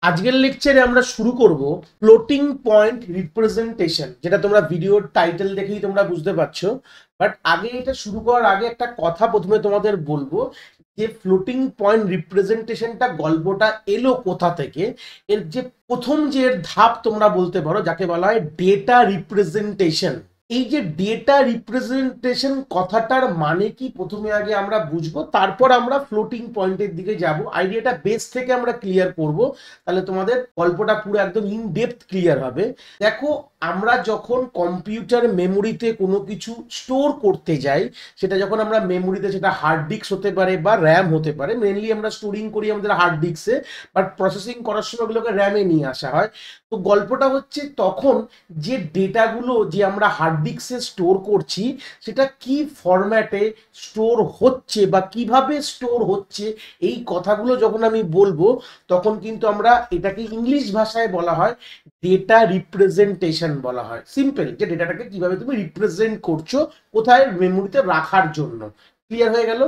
আজকের লেকচারে আমরা শুরু করব ফ্লোটিং পয়েন্ট রিপ্রেজেন্টেশন, যেটা তোমরা ভিডিওর টাইটেল দেখেই তোমরা বুঝতে পারছো। বাট আগে এটা শুরু করার আগে একটা কথা প্রথমে তোমাদের বলবো যে ফ্লোটিং পয়েন্ট রিপ্রেজেন্টেশনটা গল্পটা এলো কোথা থেকে। এর যে প্রথম যে এর ধাপ তোমরা বলতে পারো, যাকে বলা হয় ডেটা রিপ্রেজেন্টেশন। এই যে ডেটা রিপ্রেজেন্টেশন কথাটার মানে কি প্রথমে আগে আমরা বুঝবো, তারপর আমরা ফ্লোটিং পয়েন্টের দিকে যাব। আইডিয়াটা বেস থেকে আমরা ক্লিয়ার করব, তাহলে তোমাদের গল্পটা পুরো একদম ইন ডেপথ ক্লিয়ার হবে। দেখো, আমরা যখন কম্পিউটার মেমোরিতে কোনো কিছু স্টোর করতে যাই, সেটা যখন আমরা মেমোরিতে, সেটা হার্ড ডিস্ক হতে পারে বা র্যাম হতে পারে, মেনলি আমরা স্টোরিং করি আমাদের হার্ড ডিস্কে, বাট প্রসেসিং করার সময় ওগুলোকে র্যামে নিয়ে আসা হয়। তো গল্পটা হচ্ছে তখন যে ডেটাগুলো যে আমরা হার্ড ডিস্কে স্টোর করছি, সেটা কি ফরম্যাটে স্টোর হচ্ছে বা কিভাবে স্টোর হচ্ছে, এই কথাগুলো যখন আমি বলবো, তখন কিন্তু আমরা এটাকে ইংলিশ ভাষায় বলা হয় ডেটা রিপ্রেজেন্টেশন বলা হয়। সিম্পল, যে ডেটাটাকে কিভাবে তুমি রিপ্রেজেন্ট করছো কোথায় মেমোরিতে রাখার জন্য। ক্লিয়ার হয়ে গেল?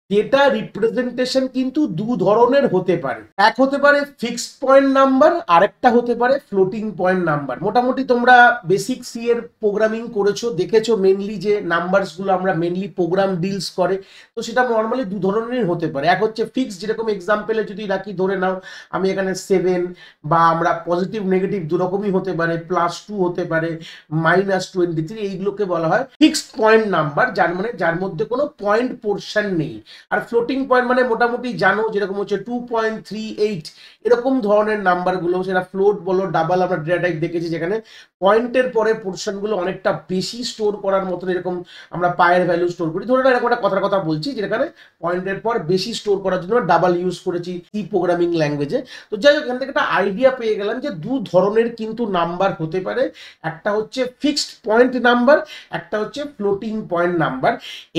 ডেটা রিপ্রেজেন্টেশন কিন্তু দু ধরনের হতে পারে। এক হতে পারে ফিক্সড পয়েন্ট নাম্বার, আরেকটা হতে পারে ফ্লোটিং পয়েন্ট নাম্বার। মোটামুটি তোমরা বেসিক সি এর প্রোগ্রামিং করেছো, দেখেছো মেনলি যে নাম্বারস গুলো আমরা মেনলি প্রোগ্রাম ডিলস করে। তো সেটা নর্মালি দু ধরনের হতে পারে। এক হচ্ছে ফিক্সড, যেরকম এক্সাম্পলে যদি রাখি, ধরে নাও আমি এখানে 7, বা আমরা পজিটিভ নেগেটিভ দু রকমই হতে পারে, +2 হতে পারে, -23, এইগুলোকে বলা হয় ফিক্সড পয়েন্ট নাম্বার, যার মধ্যে কোনো পয়েন্ট পোর্শন নেই। আর ফ্লোটিং পয়েন্ট মানে মোটামুটি জানো, যেরকম হচ্ছে 2.38, এরকম ধরনের নাম্বারগুলো, সেটা ফ্লোট বলো, ডাবল, আমরা ডেটা টাইপ দেখেছি যেখানে পয়েন্টের পরে পোর্শনগুলো অনেকটা বেশি স্টোর করার মতন, এরকম আমরা পায়ের ভ্যালু স্টোর করি। ধরে না, এরকম একটা কথার কথা বলছি, যেখানে পয়েন্টের পর বেশি স্টোর করার জন্য ডাবল ইউজ করেছি সি প্রোগ্রামিং ল্যাঙ্গুয়েজে। তো যাই হোক, এখান থেকে একটা আইডিয়া পেয়ে গেলাম যে দু ধরনের কিন্তু নাম্বার হতে পারে। একটা হচ্ছে ফিক্সড পয়েন্ট নাম্বার, একটা হচ্ছে ফ্লোটিং পয়েন্ট নাম্বার।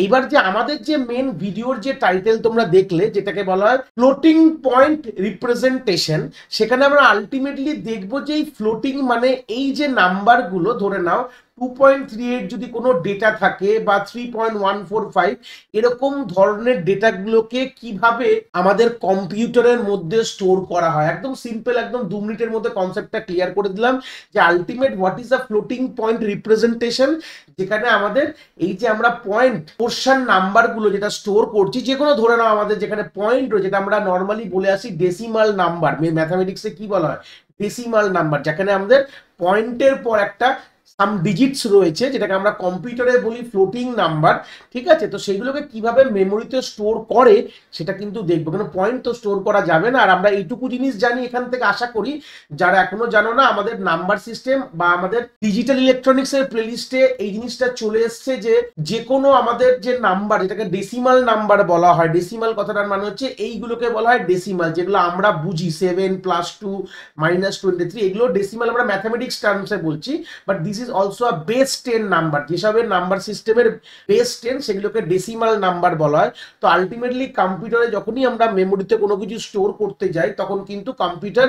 এইবার যে আমাদের যে মেন ভিডিওর যে টাইটেল তোমরা দেখলে, যেটাকে বলা হয় ফ্লোটিং পয়েন্ট রিপ্রেজেন্টেশন, সেখানে আমরা আলটিমেটলি দেখবো যে এই ফ্লোটিং মানে এই যে নাম্বারগুলো, ধরে নাও 2.38 যদি কোনো ডেটা থাকে, বা 3.145, এরকম ধরনের ডেটাগুলোকে কিভাবে আমাদের কম্পিউটারের মধ্যে স্টোর করা হয়। একদম সিম্পল, একদম 2 মিনিটের মধ্যে কনসেপ্টটা ক্লিয়ার করে দিলাম যে ultimate what is the floating point representation, যেখানে আমাদের এই যে আমরা পয়েন্ট পোর্শন নাম্বারগুলো যেটা স্টোর করছি, যে কোনো ধরে নাও আমাদের যেখানে পয়েন্ট রয়েছে, যেটা আমরা নর্মালি বলে আসি ডেসিমাল নাম্বার, ম্যাথামেটিক্সে কি বলা হয় ডেসিমাল নাম্বার, যেখানে আমাদের পয়েন্টের পর একটা সাম ডিজিটস রয়েছে, যেটাকে আমরা কম্পিউটারে বলি ফ্লোটিং নাম্বার। ঠিক আছে? তো সেইগুলোকে কিভাবে মেমোরিতে স্টোর করে সেটা কিন্তু দেখবো, কেন পয়েন্ট তো স্টোর করা যাবে না। আর আমরা এইটুকু জিনিস জানি এখান থেকে, আশা করি যারা এখনো জানো না, আমাদের নাম্বার সিস্টেম বা আমাদের ডিজিটাল ইলেকট্রনিক্স এর প্লেলিস্টে এই জিনিসটা চলে এসছে যে যে কোনো আমাদের যে নাম্বার, যেটাকে ডেসিমাল নাম্বার বলা হয়, ডেসিমাল কথাটার মানে হচ্ছে এইগুলোকে বলা হয় ডেসিমাল, যেগুলো আমরা বুঝি 7 +2 -23, এগুলো ডেসিমাল আমরা ম্যাথামেটিক্স টার্মসে বলছি। But this is also a base 10 number, যেসবের নাম্বার সিস্টেমের বেস 10 সেগুলোকে ডেসিমাল নাম্বার বলা হয়। তো আলটিমেটলি কম্পিউটারে যখনই আমরা মেমোরিতে কোনো কিছু স্টোর করতে যাই, তখন কিন্তু কম্পিউটার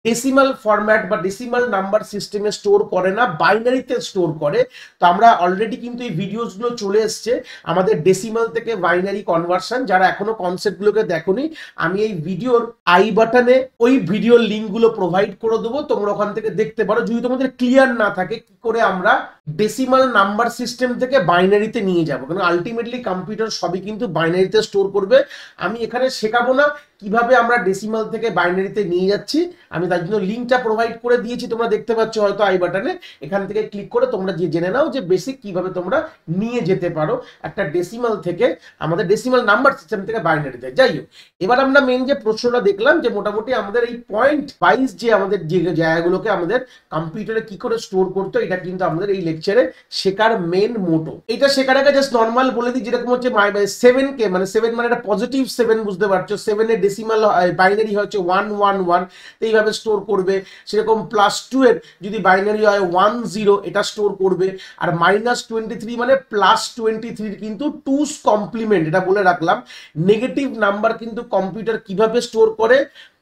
ডেসিমাল ফরম্যাট বা ডেসিমাল নাম্বার সিস্টেমে স্টোর করে না, বাইনারিতে স্টোর করে। তো আমরা অলরেডি কিন্তু এই ভিডিওসগুলো চলে এসছে আমাদের ডেসিমাল থেকে বাইনারি কনভার্সন। যারা এখনো কনসেপ্টগুলোকে দেখোনি, আমি এই ভিডিওর আই বাটনে ওই ভিডিওর লিঙ্কগুলো প্রোভাইড করে দেবো, তোমরা ওখান থেকে দেখতে পারো। যদি তোমাদের ক্লিয়ার না থাকে কি করে আমরা ডেসিমাল নাম্বার সিস্টেম থেকে বাইনারিতে নিয়ে যাবো, কারণ আলটিমেটলি কম্পিউটার সবই কিন্তু বাইনারিতে স্টোর করবে। আমি এখানে শেখাবো না কিভাবে আমরা ডেসিমাল থেকে বাইনারিতে নিয়ে যাচ্ছি, আমি তার জন্য লিঙ্কটা প্রোভাইড করে দিয়েছি, তোমরা দেখতে পাচ্ছ হয়তো আই বাটনে। এখান থেকে ক্লিক করে তোমরা জেনে নাও যে বেসিক কিভাবে তোমরা নিয়ে যেতে পারো একটা ডেসিমাল থেকে আমাদের ডেসিমাল নাম্বার সিস্টেম থেকে বাইনারিতে। যাই হোক, এবার আমরা মেন যে প্রশ্নটা দেখলাম যে মোটামুটি আমাদের এই পয়েন্ট ওয়াইজ যে আমাদের যে জায়গাগুলোকে আমাদের কম্পিউটারে কি করে স্টোর করতে, এটা কিন্তু আমাদের এই লেকচারে শেখার মেন মোটো। এটা শেখার আগে জাস্ট নর্মাল বলে দিই, যেরকম হচ্ছে 7 কে মানে 7 মানে একটা পজিটিভ 7, বুঝতে পারছো। 7 এর ডেসিমাল বাইনারি হচ্ছে 111, এইভাবে স্টোর করবে। সেরকম +2 এর যদি বাইনারি হয় 10, এটা স্টোর করবে। আর -23 মানে +23 কিন্তু 2's কমপ্লিমেন্ট, এটা বলে রাখলাম। নেগেটিভ নাম্বার কিন্তু কম্পিউটার কিভাবে স্টোর করে,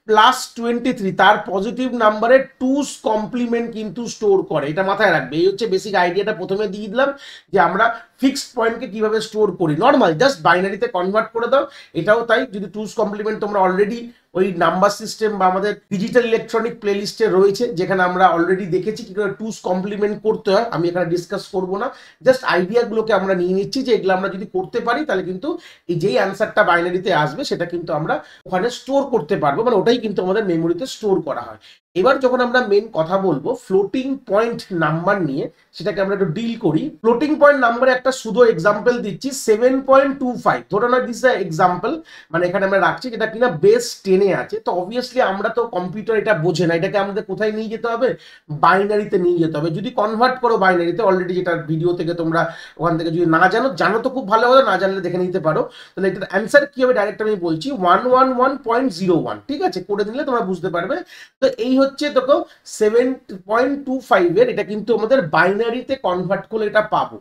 +23 তার পজিটিভ নাম্বারে 2's কমপ্লিমেন্ট কিন্তু স্টোর করে, এটা মাথায় রাখবে। এই হচ্ছে বেসিক আইডিয়াটা প্রথমে দিয়ে দিলাম যে আমরা ফিক্সড পয়েন্টকে কিভাবে স্টোর করি। নর্মাল জাস্ট বাইনারিতে কনভার্ট করে দাও, এটাও তাই। যদি 2's কমপ্লিমেন্ট তোমরা অলরেডি ওই নাম্বার সিস্টেম বা আমাদের ডিজিটাল ইলেকট্রনিক প্লেলিস্টে রয়েছে, যেখানে আমরা অলরেডি দেখেছি কি করে টুস কমপ্লিমেন্ট করতে হয়। আমি এখানে ডিসকাস করব না, জাস্ট আইডিয়াগুলোকে আমরা নিয়ে নিচ্ছি যে এগুলো আমরা যদি করতে পারি তাহলে কিন্তু এই যেই অ্যান্সারটা বাইনারিতে আসবে সেটা কিন্তু আমরা ওখানে স্টোর করতে পারবো, মানে ওটাই কিন্তু আমাদের মেমোরিতে স্টোর করা হয়। এবার যখন আমরা মেন কথা বলবো ফ্লোটিং পয়েন্ট নাম্বার নিয়ে, সেটাকে আমরা একটু ডিল করি। ফ্লোটিং পয়েন্ট নাম্বারে একটা শুধু এক্সাম্পল দিচ্ছি 7.25, ধরো না দিস এক্সাম্পল, মানে এখানে আমরা রাখছি যেটা কিনা বেস 10-এ আছে। তো অবভিয়াসলি আমরা তো কম্পিউটার এটা বোঝে না, এটাকে আমাদের কোথায় নিয়ে যেতে হবে, বাইনারিতে নিয়ে যেতে হবে। যদি কনভার্ট করো বাইনারিতে, অলরেডি যেটা ভিডিও থেকে তোমরা ওখান থেকে যদি না জানো তো খুব ভালো হবে, না জানলে দেখে নিতে পারো। তাহলে এটার অ্যান্সার কি হবে ডাইরেক্ট আমি বলছি 111.01, ঠিক আছে, করে দিলে তোমরা বুঝতে পারবে। তো এই হচ্ছে দেখো 7.25 এর, এটা কিন্তু আমাদের বাইনারিতে কনভার্ট করলে এটা পাবো।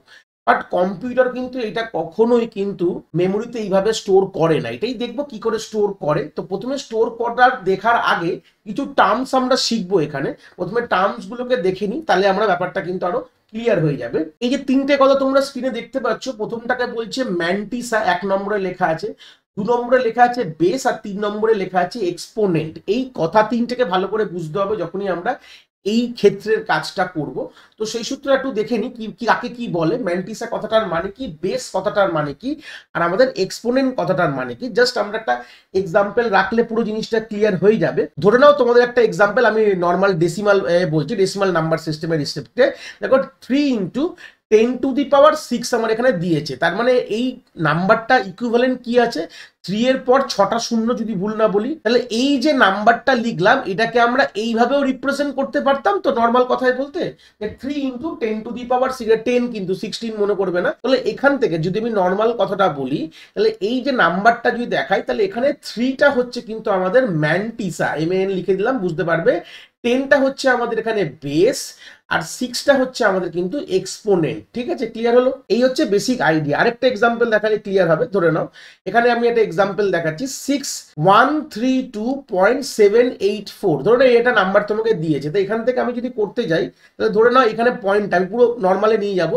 বাট কম্পিউটার কিন্তু এটা কখনোই কিন্তু মেমোরিতে এইভাবে স্টোর করে না। এটাই দেখবো কি করে স্টোর করে। তো প্রথমে স্টোর করার দেখার আগে কিছু টার্মস আমরা শিখবো এখানে। প্রথমে টার্মস গুলোকে দেখে নিই, তাহলে আমরা ব্যাপারটা কিন্তু আরো ক্লিয়ার হয়ে যাবে। এই যে তিনটে কথা তোমরা স্ক্রিনে দেখতে পাচ্ছ, প্রথমটাকে বলছে ম্যান্টিসা, 1 নম্বরে লেখা আছে, 2 নম্বরে লেখা আছে বেস, আর 3 নম্বরে লেখা আছে এক্সপোনেন্ট। এই কথা তিনটাকে ভালো করে বুঝতে হবে যখনই আমরা এই ক্ষেত্রের কাজটা করব। তো সেই সূত্রে একটু দেখে নি কি কাকে কি বলে, ম্যান্টিসা কথাটার মানে কি, বেস কথাটার মানে কি, আর আমাদের এক্সপোনেন্ট কথাটার মানে কি। জাস্ট আমরা একটা এক্সাম্পল রাখলে পুরো জিনিসটা ক্লিয়ার হয়ে যাবে। ধরে নাও তোমাদের একটা এক্সাম্পল আমি নর্মাল ডেসিমাল বলছি, ডেসিমাল নাম্বার সিস্টেমের রিসেপ্টে দেখো 3 × 10⁶ আমার এখানে দিয়েছে। তার মানে এই নাম্বারটা ইকুইভ্যালেন্ট কি আছে, 3 এর পর 6টা শূন্য যদি ভুল না বলি, তাহলে এই যে নাম্বারটা লিখলাম এটাকে আমরা এইভাবেও রিপ্রেজেন্ট করতে পারতাম। তো নর্মাল কথায় বলতে 3 × 10⁶, 10 কিন্তু 16 মনে করবে না। তাহলে এখান থেকে যদি আমি নর্মাল কথাটা বলি, তাহলে এই যে নাম্বারটা যদি দেখাই, তাহলে এখানে 3টা হচ্ছে কিন্তু আমাদের ম্যান্টিসা, MAN লিখে দিলাম, বুঝতে পারবে। 10টা হচ্ছে আমাদের এখানে বেস, আর 6টা হচ্ছে আমাদের কিন্তু এক্সপোনেন্ট। ঠিক আছে, ক্লিয়ার হলো? এই হচ্ছে বেসিক আইডিয়া। আরেকটা এক্সাম্পল দেখালে ক্লিয়ার হবে। ধরে নাও এখানে আমি একটা এক্সাম্পল দেখাচ্ছি 6132.784, ধরে নাও এটা নাম্বার তোমাকে দিয়েছে। তো এখান থেকে আমি যদি করতে যাই, তাহলে ধরে নাও এখানে পয়েন্ট আমি পুরো নর্মালে নিয়ে যাব।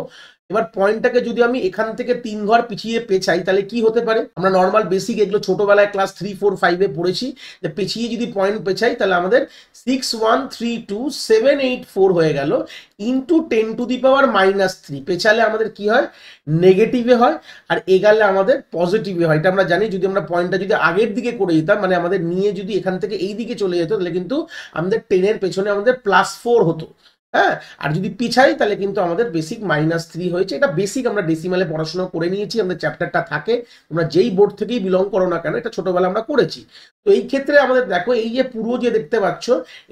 এবার পয়েন্টটাকে যদি আমি এখান থেকে 3 ঘর পিছিয়ে পেছাই, তাহলে কি হতে পারে, আমরা নর্মাল বেসিক এগুলো ছোটবেলায় ক্লাস 3, 4, 5-এ পড়েছি, যে পেছিয়ে যদি পয়েন্ট পেছাই তাহলে আমাদের 6132.784 হয়ে গেল, ইন্টু 10⁻³ পেছালে আমাদের কি হয়, নেগেটিভে হয়, আর এগালে আমাদের পজিটিভে হয়। এটা আমরা জানি। যদি আমরা পয়েন্টটা যদি আগের দিকে করে দিতাম, মানে আমাদের নিয়ে যদি এখান থেকে এই দিকে চলে যেত, তাহলে কিন্তু আমাদের 10-এর পেছনে আমাদের +4 হতো। হ্যাঁ, আর যদি পিছাই তাহলে কিন্তু আমাদের বেসিক -3 হয়েছে। এটা বেসিক আমরা ডেসিমালে পড়াশোনা করে নিয়েছি, আমাদের চ্যাপ্টারটা থাকে, তোমরা যেই বোর্ড থেকেই বিলং করো না কেন, এটা ছোটবেলা আমরা করেছি। তো এই ক্ষেত্রে আমাদের দেখো এই যে পুরো যে দেখতে পাচ্ছ,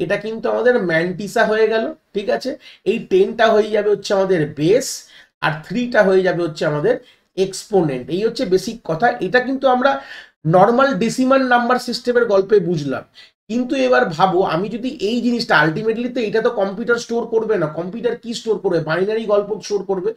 এটা কিন্তু আমাদের ম্যান্টিসা হয়ে গেল। ঠিক আছে, এই 10টা হয়ে যাবে হচ্ছে আমাদের বেস, আর 3টা হয়ে যাবে হচ্ছে আমাদের এক্সপোনেন্ট। এই হচ্ছে বেসিক কথা। এটা কিন্তু আমরা নর্মাল ডেসিমাল নাম্বার সিস্টেমের গল্পে বুঝলাম। কিন্তু এবার ভাবো, আমি যদি এই জিনিসটা আলটিমেটলি, তো এটা তো কম্পিউটার স্টোর করবে না। কম্পিউটার কি স্টোর করবে, বাইনারি গল্প স্টোর করবে।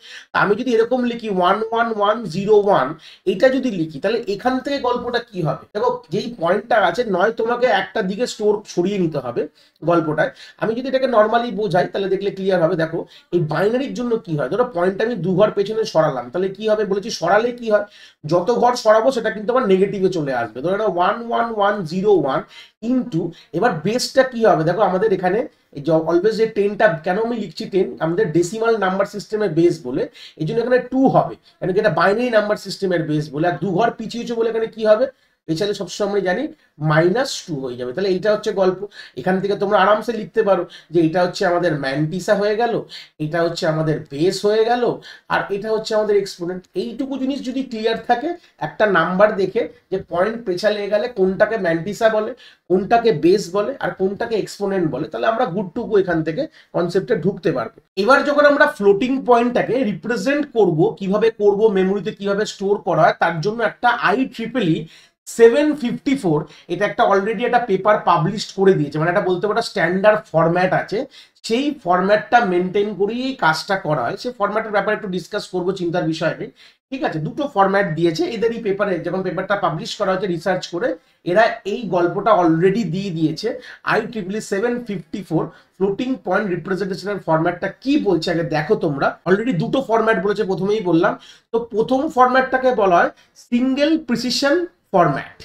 আমি যদি এরকম লিখি 11101, এটা যদি লিখি, তাহলে এখান থেকে গল্পটা কি হবে, দেখো যেই পয়েন্টটা আছে, নয় তোমাকে একটা দিকে স্টোর সরিয়ে নিতে হবে গল্পটায়। আমি যদি এটাকে নর্মালি বোঝাই, তাহলে দেখলে ক্লিয়ার হবে। দেখো এই বাইনারির জন্য কি হয়, ধরো পয়েন্টটা আমি 2 ঘর পেছনে সরালাম, তাহলে কি হবে বলেছি, সরালে কি হয়, যত ঘর সরাবো সেটা কিন্তু আমার নেগেটিভে চলে আসবে। ধরো 11101 ইন্টু, এবার বেসটা কি হবে, দেখো আমাদের এখানে অলওয়েজ যে 10টা কেন আমি লিখছি 10, আমাদের ডেসিমাল নাম্বার সিস্টেমের বেস বলে, এই জন্য এখানে 2 হবে, কেন কি এটা বাইনারি নাম্বার সিস্টেমের বেস বলে। আর 2 ঘর পিছিয়েছে বলে এখানে কি হবে, পেছালে সবসময় আমরা জানি -2 হয়ে যাবে। তাহলে এইটা হচ্ছে গল্প। এখান থেকে তোমরা আরামসে লিখতে পারো যে এটা হচ্ছে আমাদের ম্যান্টিসা হয়ে গেল, এটা হচ্ছে আমাদের বেস হয়ে গেল, আর এটা হচ্ছে আমাদের এক্সপোনেন্ট। এইটুকু জিনিস যদি ক্লিয়ার থাকে, একটা নাম্বার দেখে যে পয়েন্ট পেছালে গেলে কোনটাকে ম্যান্টিসা বলে, কোনটাকে বেস বলে, আর কোনটাকে এক্সপোনেন্ট বলে, তাহলে আমরা গুডটুকু এখান থেকে কনসেপ্টে ঢুকতে পারবো। এবার যখন আমরা ফ্লোটিং পয়েন্টটাকে রিপ্রেজেন্ট করব, কিভাবে করব, মেমোরিতে কিভাবে স্টোর করা হয়, তার জন্য একটা IEEE 754, এটা একটা অলরেডি একটা পেপার পাবলিশ করে দিয়েছে, মানে এটা বলতে পারো স্ট্যান্ডার্ড ফরম্যাট আছে, সেই ফরম্যাটটা মেনটেন করেই কাজটা করা হয়। সেই ফরম্যাটের ব্যাপারে একটু ডিসকাস করবো, চিন্তার বিষয় নেই। ঠিক আছে, দুটো ফরম্যাট দিয়েছে এদের এই পেপারে, যখন পেপারটা পাবলিশ করা হয়েছে রিসার্চ করে, এরা এই গল্পটা অলরেডি দিয়ে দিয়েছে। IEEE 754 ফ্লোটিং পয়েন্ট রিপ্রেজেন্টেশনের ফরম্যাটটা কি বলছে আগে দেখো তোমরা। অলরেডি দুটো ফরম্যাট বলেছে, প্রথমেই বললাম। তো প্রথম ফরম্যাটটাকে বলা হয় সিঙ্গেল প্রিসিশন ফরম্যাট।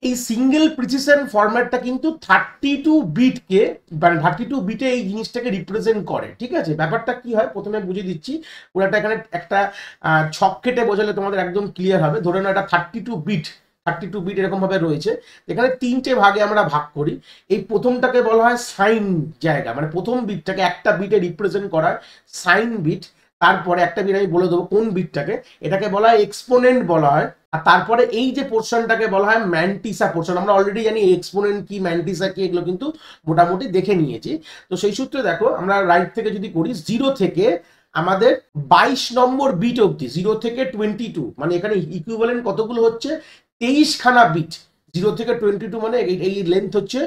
এই সিঙ্গেল প্রিসিশন ফরম্যাটটা কিন্তু 32 বিটকে, 32 বিটে এই জিনিসটাকে রিপ্রেজেন্ট করে। ঠিক আছে, ব্যাপারটা কি হয় প্রথমে বুঝিয়ে দিচ্ছি। পুরোটা এখানে একটা ছক কেটে বোঝালে তোমাদের একদম ক্লিয়ার হবে। ধরে নাও এটা 32 বিট এরকম ভাবে রয়েছে। এখানে তিনটে ভাগে আমরা ভাগ করি। এই প্রথমটাকে বলা হয় সাইন জায়গা, মানে প্রথম বিটটাকে একটা বিটে রিপ্রেজেন্ট করা সাইন বিট। তারপরে একটা বিট আমি বলে দেবো কোন বিটটাকে, এটাকে বলা হয় এক্সপোনেন্ট বলা হয়। আর তারপরে এই যে পোর্শনটাকে বলা হয় ম্যান্টিসা পোর্শন। আমরা অলরেডি জানি এক্সপোনেন্ট কি, ম্যান্টিসা কি, এগুলো কিন্তু মোটামুটি দেখে নিয়েছি। তো সেই সূত্রে দেখো আমরা রাইট থেকে যদি করি, 0 থেকে আমাদের 22 নম্বর বিট অবধি, 0 থেকে 22, মানে এখানে ইকুইভ্যালেন্ট কতগুলো হচ্ছে, 23 খানা বিট। 0 থেকে 22 মানে এই লেন্থ হচ্ছে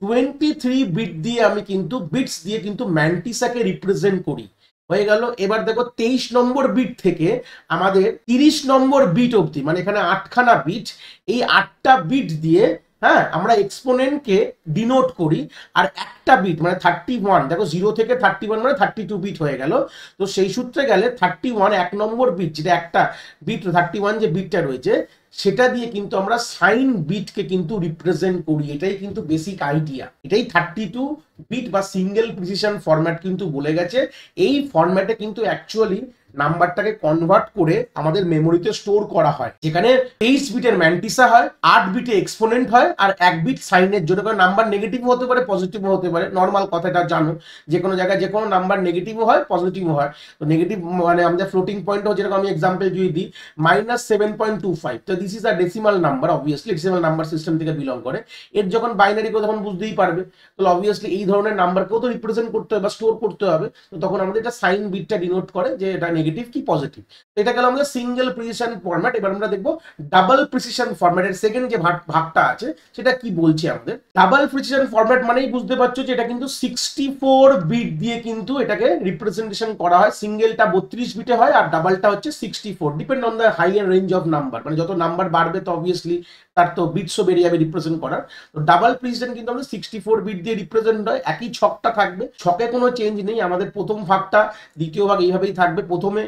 23 বিট দিয়ে আমি কিন্তু বিটস দিয়ে কিন্তু ম্যান্টিসাকে রিপ্রেজেন্ট করি। হয়ে গেল। এবার দেখো 23 নম্বর বিট থেকে আমাদের 30 নম্বর বিট অবধি, মানে এখানে 8 খানা বিট, এই 8টা বিট দিয়ে হ্যাঁ আমরা এক্সপোনেন্টকে ডিনোট করি। আর একটা বিট মানে 31, দেখো 0 থেকে 31 মানে 32 বিট হয়ে গেল। তো সেই সূত্রে গেলে 31 এক নম্বর বিট, যেটা একটা বিট 31 যে বিটটা রয়েছে সেটা দিয়ে কিন্তু আমরা সাইন বিটকে কিন্তু রিপ্রেজেন্ট করি। এটাই কিন্তু বেসিক আইডিয়া, এটাই 32 বিট বা সিঙ্গেল প্রিসিশন ফরম্যাট কিন্তু বলে গেছে। এই ফরম্যাটে কিন্তু অ্যাকচুয়ালি নাম্বারটাকে কনভার্ট করে আমাদের মেমোরিতে স্টোর করা হয়, যেখানে 23 বিটের ম্যান্টিসা হয়, 8 বিটে এক্সপোনেন্ট হয়, আর 1 বিট সাইনের জন্য। কারণ নাম্বার নেগেটিভ হতে পারে, পজিটিভও হতে পারে, নর্মাল কথাটা জানো, যে কোনো জায়গায় যে কোনো নাম্বার নেগেটিভও হয়, পজিটিভও হয়। তো নেগেটিভ মানে আমাদের ফ্লোটিং পয়েন্টও, যেরকম আমি এক্সাম্পল যদি দিই -7.25, তো this is a decimal number, obviously decimal number system থেকে বিলং করে। এর যখন বাইনারি কেউ তখন বুঝতেই পারবে, তাহলে অবভিয়াসলি এই ধরনের নাম্বারকেও তো রিপ্রেজেন্ট করতে হবে বা স্টোর করতে হবে। তো তখন আমাদের এটা সাইন বিটটা ডিনোট করে যে এটা নেগেটিভ কি পজিটিভ। এটা গেল আমাদের সিঙ্গেল প্রিসিশন ফরম্যাট। এবার আমরা দেখবো ডাবল প্রিসিশন ফরম্যাটের সেকেন্ড যে ভাগটা আছে সেটা কি বলছে আমাদের। ডাবল প্রিসিশন ফরম্যাট মানেই বুঝতে পারছো যে এটা কিন্তু 64 বিট দিয়ে কিন্তু এটাকে রিপ্রেজেন্টেশন করা হয়। সিঙ্গেলটা 32 বিটে হয় আর ডাবলটা হচ্ছে 64, depend on the higher range of number. মানে যত নাম্বার বাড়বে তো অবভিয়াসলি তার তো বিটসও বেড়ে যাবে রিপ্রেজেন্ট করার। তো ডাবল প্রিসিশন কিন্তু আমাদের 64 বিট দিয়ে রিপ্রেজেন্ট হয়। একই ছকটা থাকবে, ছকে কোনো চেঞ্জ নেই। আমাদের প্রথম ভাগটা দ্বিতীয় ভাগ এইভাবেই থাকবে। প্রথমে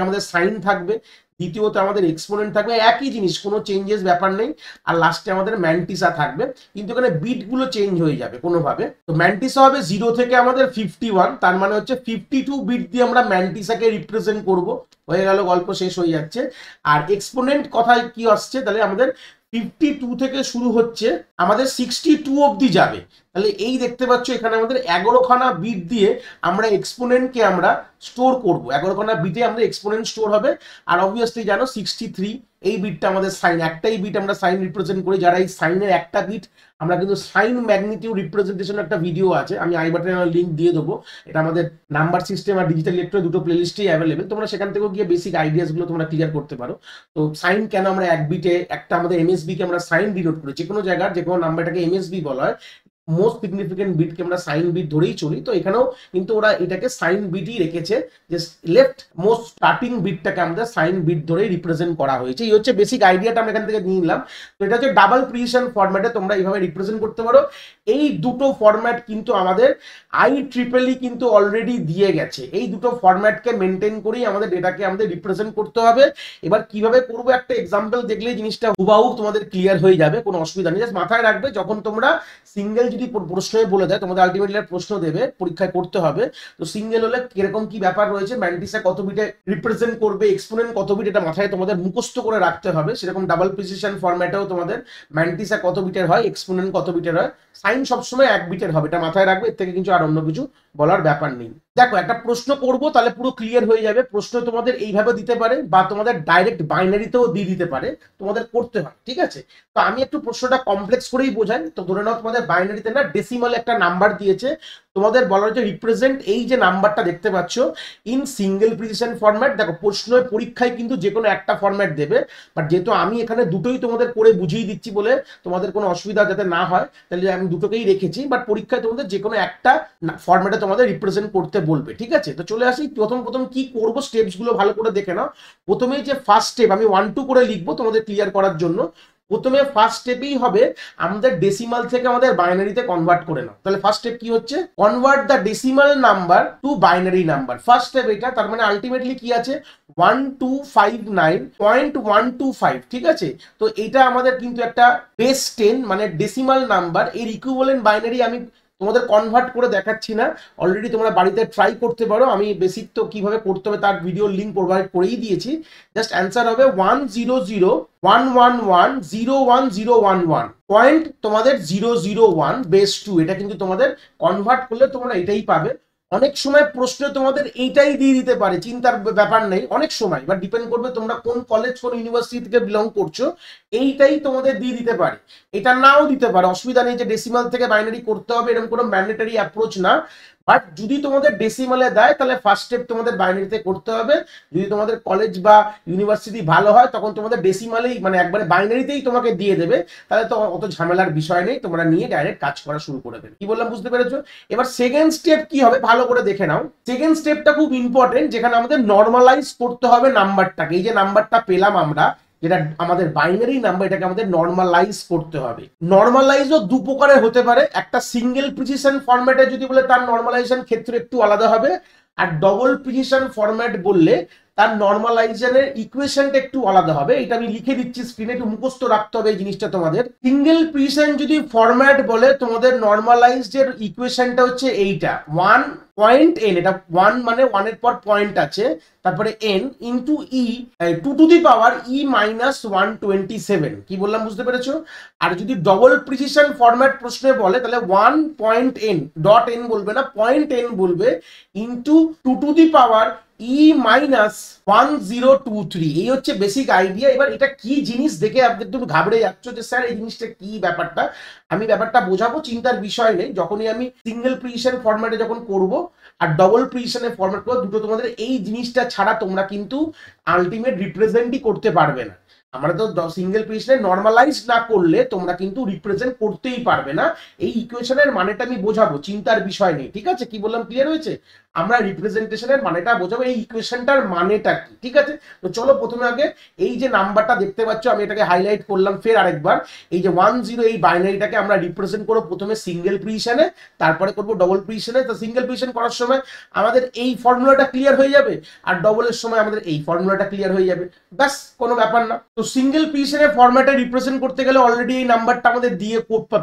আমাদের সাইন থাকবে, দ্বিতীয়ত আমাদের এক্সপোনেন্ট থাকবে, একই জিনিস, কোনো চেঞ্জেস ব্যাপার নেই। আর লাস্টে আমাদের ম্যান্টিসা থাকবে, কিন্তু এখানে বিটগুলো চেঞ্জ হয়ে যাবে কোনোভাবে। তো ম্যান্টিসা হবে 0 থেকে আমাদের 51, তার মানে হচ্ছে 52 বিট দিয়ে আমরা ম্যান্টিসাকে রিপ্রেজেন্ট করব। হয়ে গেল, গল্প শেষ হয়ে যাচ্ছে। আর এক্সপোনেন্ট কথায় কি আসছে, তাহলে আমাদের 52 থেকে শুরু হচ্ছে, আমাদের 62 অবধি যাবে। তাহলে এই দেখতে পাচ্ছ এখানে আমাদের 11 খানা বিট দিয়ে আমরা এক্সপোনেন্টকে আমরা স্টোর করব। 11 খানা বিটে আমাদের এক্সপোনেন্ট স্টোর হবে। আর অবভিয়াসলি জানো 63 এই বিটটা আমাদের সাইন, একটাই বিট আমরা সাইন রিপ্রেজেন্ট করি। যারা এই সাইনের একটা বিট, আমরা কিন্তু সাইন ম্যাগনিটিউড রিপ্রেজেন্টেশন একটা ভিডিও আছে, আমি আই বাটনে লিঙ্ক দিয়ে দেবো। এটা আমাদের নাম্বার সিস্টেম আর ডিজিটাল ইলেকট্রো দুটো প্লেলিস্টেই অ্যাভেলেবেল, তোমরা সেখান থেকেও গিয়ে বেসিক আইডিয়াস গুলো তোমরা ক্লিয়ার করতে পারো। তো সাইন কেন আমরা এক বিটে একটা আমাদের এমএসবি কে আমরা সাইন ডিনোট করি, যে কোনো জায়গার যে কোনো নাম্বারটাকে এমএসবি বলা হয়, মোস্ট সিগনিফিকেন্ট বিটকে আমরা সাইন বিট ধরেই চলি। তো এখানেও কিন্তু ওরা এটাকে সাইন বিটই রেখেছে, যে লেফট মোস্ট স্টার্টিং বিটটাকে আমাদের সাইন বিট ধরেই রিপ্রেজেন্ট করা হয়েছে। এই হচ্ছে বেসিক আইডিয়াটা আমরা এখান থেকে নিয়ে নিলাম। তো এটা হচ্ছে ডাবল প্রিসিশন ফরম্যাটে তোমরা এইভাবে রিপ্রেজেন্ট করতে পারো। এই দুটো ফরম্যাট কিন্তু আমাদের IEEE কিন্তু অলরেডি দিয়ে গেছে। এই দুটো ফরম্যাটকে মেনটেন করেই আমাদের ডেটাকে আমাদের রিপ্রেজেন্ট করতে হবে। এবার কিভাবে করবো একটা এক্সাম্পল দেখলেই জিনিসটা হুবাহু তোমাদের ক্লিয়ার হয়ে যাবে, কোনো অসুবিধা নেই। জাস্ট মাথায় রাখবে, যখন তোমরা সিঙ্গেল যদি প্রশ্নই বলে দেয়, তোমাদের আলটিমেটলি প্রশ্ন দেবে, পরীক্ষায় করতে হবে। তো সিঙ্গেল হলে কিরকম কি ব্যাপার রয়েছে, ম্যান্টিসা কত বিটে রিপ্রেজেন্ট করবে, এক্সপোনেন্ট কত বিট, এটা মাথায় তোমাদের মুখস্থ করে রাখতে হবে। সেরকম ডাবল প্রিসিশন ফরম্যাটেও তোমাদের ম্যান্টিসা কত বিটের হয়, এক্সপোনেন্ট কত বিটের হয়, সাইন সবসময় 1 বিটের হবে, এটা মাথায় রাখবে। এর থেকে কিছু আর অন্য কিছু বলার ব্যাপার নেই। দেখো একটা প্রশ্ন করবো, তাহলে পুরো ক্লিয়ার হয়ে যাবে। প্রশ্ন তোমাদের এইভাবে দিতে পারে বা তোমাদের ডাইরেক্ট বাইনারিতেও দিয়ে দিতে পারে, তোমাদের করতে হয়, ঠিক আছে। তো আমি একটু প্রশ্নটা কমপ্লেক্স করেই বোঝাই। তো ধরে নাও তোমাদের বাইনারিতে না ডেসিমাল একটা নাম্বার দিয়েছে, তোমাদের বলা হচ্ছে রিপ্রেজেন্ট এই যে নাম্বারটা দেখতে পাচ্ছ ইন সিঙ্গেল প্রিসিশন ফরম্যাট। দেখো প্রশ্নের পরীক্ষায় কিন্তু যে কোনো একটা ফরম্যাট দেবে, বাট যেহেতু আমি এখানে দুটোই তোমাদের করে বুঝিয়ে দিচ্ছি বলে তোমাদের কোনো অসুবিধা যাতে না হয়, তাহলে আমি দুটোকেই রেখেছি। বাট পরীক্ষায় তোমাদের যে কোনো একটা ফরম্যাটে তোমাদের রিপ্রেজেন্ট করতে বলবে, ঠিক আছে। তো চলে আসি প্রথম কি করবো, স্টেপস গুলো ভালো করে দেখে নাও। প্রথমেই যে ফার্স্ট স্টেপ, আমি 1 2 করে লিখবো তোমাদের ক্লিয়ার করার জন্য। প্রথমে ফার্স্ট স্টেপেই হবে আমাদের ডেসিমাল থেকে আমাদের বাইনারিতে কনভার্ট করে নাও। তাহলে ফার্স্ট স্টেপ কি হচ্ছে, convert the decimal number two binary number. First step এটা, তার মানে আলটিমেটলি কি আছে 1259.125, ঠিক আছে। তো এটা আমাদের কিন্তু একটা বেস 10 মানে ডেসিমাল নাম্বার, এর ইকুইভ্যালেন্ট বাইনারি আমি তোমাদের কনভার্ট করে দেখাচ্ছি না, অলরেডি তোমরা বাড়িতে ট্রাই করতে পারো, আমি বেসিক তো কিভাবে করতে হবে তার ভিডিও লিঙ্ক প্রোভাইড করেই দিয়েছি। জাস্ট অ্যান্সার হবে 100,111,01011 পয়েন্ট তোমাদের 001 বেস 2, এটা কিন্তু তোমাদের কনভার্ট করলে তোমরা এটাই পাবে। অনেক সময় প্রশ্ন তোমাদের এইটাই দিয়ে দিতে পারে, চিন্তার ব্যাপার নেই অনেক সময়, বা ডিপেন্ড করবে তোমরা কোন কলেজ কোন ইউনিভার্সিটি থেকে বিলং করছো, এইটাই তোমাদের দিয়ে দিতে পারে, এটা নাও দিতে পারে, অসুবিধা নেই যে ডেসিমাল থেকে বাইনারি করতে হবে এরকম কোনো ম্যান্ডেটরি অ্যাপ্রোচ না। বাট যদি তোমাদের ডেসিমালে দেয় তাহলে ফার্স্ট স্টেপ তোমাদের বাইনারিতে করতে হবে। যদি তোমাদের কলেজ বা ইউনিভার্সিটি ভালো হয় তখন তোমাদের ডেসিমালেই মানে একবারে বাইনারিতেই তোমাকে দিয়ে দেবে, তাহলে তো অত ঝামেলার বিষয় নেই, তোমরা নিয়ে ডাইরেক্ট কাজ করা শুরু করে দেবে। কি বললাম বুঝতে পেরেছো? এবার সেকেন্ড স্টেপ কি হবে ভালো করে দেখে নাও। সেকেন্ড স্টেপটা খুব ইম্পর্টেন্ট, যেখানে আমাদের নর্মালাইজ করতে হবে নাম্বারটাকে। এই যে নাম্বারটা পেলাম আমরা, যেটা আমাদের বাইনারি নাম্বার, এটাকে আমাদের নর্মালাইজ করতে হবে। নর্মালাইজও দু প্রকারের হতে পারে, একটা সিঙ্গেল প্রিসিশন ফরম্যাটে যদি বলে তার নর্মালাইজেশন ক্ষেত্রে একটু আলাদা হবে, আর ডবল প্রিসিশন ফরম্যাট বললে তার নর্মালাইজেশনের ইকুয়েশনটা একটু আলাদা হবে। এটা আমি লিখে দিচ্ছি স্ক্রিনে, একটু মুখস্থ রাখতে হবে এই জিনিসটা তোমাদের। সিঙ্গেল প্রিসিশন যদি ফরম্যাট বলে তোমাদের নর্মালাইজড এর ইকুয়েশনটা হচ্ছে এইটা 1.n, এটা 1 মানে 1 এর পর পয়েন্ট আছে, তারপরে n into e 2 to the পাওয়ার e মাইনাস 127। কি বললাম বুঝতে পেরেছো? আর যদি ডবল প্রিসিশন ফরম্যাট প্রশ্নে বলে তাহলে 1.n, ডট n বলবে না, পয়েন্ট n বলবে, ইনটু 2 টু দি পাওয়ার e মাইনাস 1023। এই হচ্ছে বেসিক আইডিয়া। এবার এটা কি জিনিস দেখে আপনি একটু ঘাবড়ে যাচ্ছ যে স্যার এই জিনিসটা কি ব্যাপারটা, আমি ব্যাপারটা বোঝাবো, চিন্তার বিষয় নেই। যখনই আমি সিঙ্গেল প্রিসিশন ফরম্যাটে যখন করব আর ডবল প্রিসিশনের ফরম্যাট করবো, দুটো তোমাদের এই জিনিসটা ছাড়া তোমরা কিন্তু আলটিমেট রিপ্রেজেন্টই করতে পারবে না। আমরা তো সিঙ্গেল প্রিসিশনে নর্মালাইজ না করলে তোমরা কিন্তু রিপ্রেজেন্ট করতেই পারবে না। এই ইকুয়েশনের মানেটা আমি বোঝাবো, চিন্তার বিষয় নেই, ঠিক আছে? কি বললাম ক্লিয়ার হয়েছে? আমরা রিপ্রেজেন্টেশনের মানেটা বোঝাবো, এই ইকুয়েশনটার মানেটা কি, ঠিক আছে? তো চলো প্রথমে আগে এই যে নাম্বারটা দেখতে পাচ্ছ, আমি এটাকে হাইলাইট করলাম ফের আরেকবার। এই যে 10, এই বাইনারিটাকে আমরা রিপ্রেজেন্ট করবো প্রথমে সিঙ্গেল প্রিসিশনে, তারপরে করবো ডবল প্রিসিশনে। তো সিঙ্গেল প্রিসিশন করার সময় আমাদের এই ফর্মুলাটা ক্লিয়ার হয়ে যাবে, আর ডবলের সময় আমাদের এই ফর্মুলাটা ক্লিয়ার হয়ে যাবে, ব্যাস কোনো ব্যাপার না। তো সিঙ্গেল প্রিসিশনের ফরম্যাটে রিপ্রেজেন্ট করতে গেলে অলরেডি এই নাম্বারটা আমাদের দিয়ে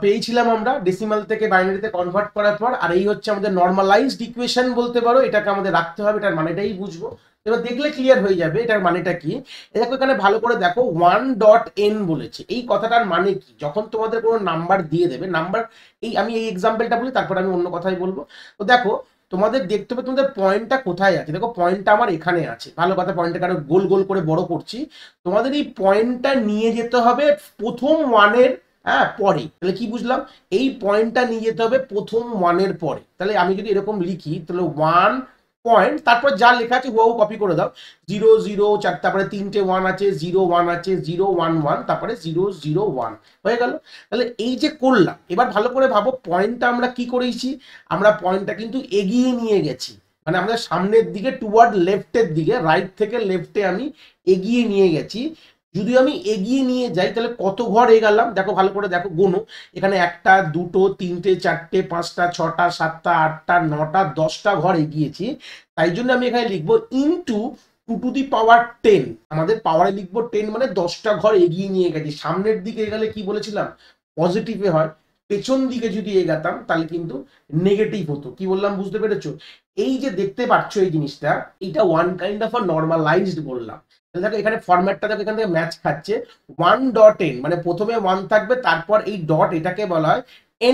পেয়েছিলাম আমরা ডেসিমাল থেকে বাইনারিতে কনভার্ট করার পর, আর এই হচ্ছে আমাদের নর্মালাইজড ইকুয়েশন বলতে পারো, এটাকে আমাদের রাখতে হবে, এটার মানেটাই বুঝবো। এবার দেখলে ক্লিয়ার হয়ে যাবে এটার মানেটা কি। দেখো এখানে ভালো করে দেখো 1.n বলেছে, এই কথাটার মানে কি? যখন তোমাদের কোনো নাম্বার দিয়ে দেবে, নাম্বার এই আমি এই এক্সাম্পলটা বলি তারপর আমি অন্য কথাই বলবো। তো দেখো তোমাদের দেখতে হবে তোমাদের পয়েন্টটা কোথায় আছে। দেখো পয়েন্টটা আমার এখানে আছে, ভালো কথা, পয়েন্টটা কারো গোল গোল করে বড় করছি। তোমাদের এই পয়েন্টটা নিয়ে যেতে হবে প্রথম ওয়ানের পরে। তাহলে কি বুঝলাম? এই পয়েন্টটা নিয়ে যেতে হবে প্রথম ওয়ানের পরে। তাহলে আমি যদি এরকম লিখি তাহলে 1 পয়েন্ট, তারপর যা লেখা আছে হুবহু কপি করে দাও, 0 0 4, তারপরে 3টে 1 আছে, 0 1 আছে, 0 1 1, তারপরে 0 0 1 হয়ে গেল। তাহলে এই যে করলাম, এবার ভালো করে ভাবো পয়েন্টটা আমরা কি করেছি, আমরা পয়েন্টটা কিন্তু এগিয়ে নিয়ে গেছি, মানে আমাদের সামনের দিকে টুয়ার্ড লেফটের দিকে, রাইট থেকে লেফটে আমি এগিয়ে নিয়ে গেছি। যদি আমি এগিয়ে নিয়ে যাই তাহলে কত ঘর এগালাম দেখো, ভালো করে দেখো, গোনো, এখানে 1টা 2টো 3টে 4টে 5টা 6টা 7টা 8টা 9টা 10টা ঘর এগিয়েছি। তাই জন্য আমি এখানে লিখবো ইনটু 2 টু দি পাওয়ার 10, আমাদের পাওয়ারে লিখবো 10 মানে 10টা ঘর এগিয়ে নিয়ে গেছি। সামনের দিকে এগালে কি বলেছিলাম পজিটিভে হয়, পেছন দিকে যদি এগাতাম তাহলে কিন্তু নেগেটিভ হতো। কি বললাম বুঝতে পেরেছো? এই যে দেখতে পাচ্ছ এই জিনিসটা, এটা one kind of a normalised বললাম। দেখো এখানে ফরম্যাটটা দেখো এখান থেকে ম্যাচ খাচ্ছে। 1.n মানে প্রথমে 1 থাকবে, তারপর এই ডট এটাকে বলা হয়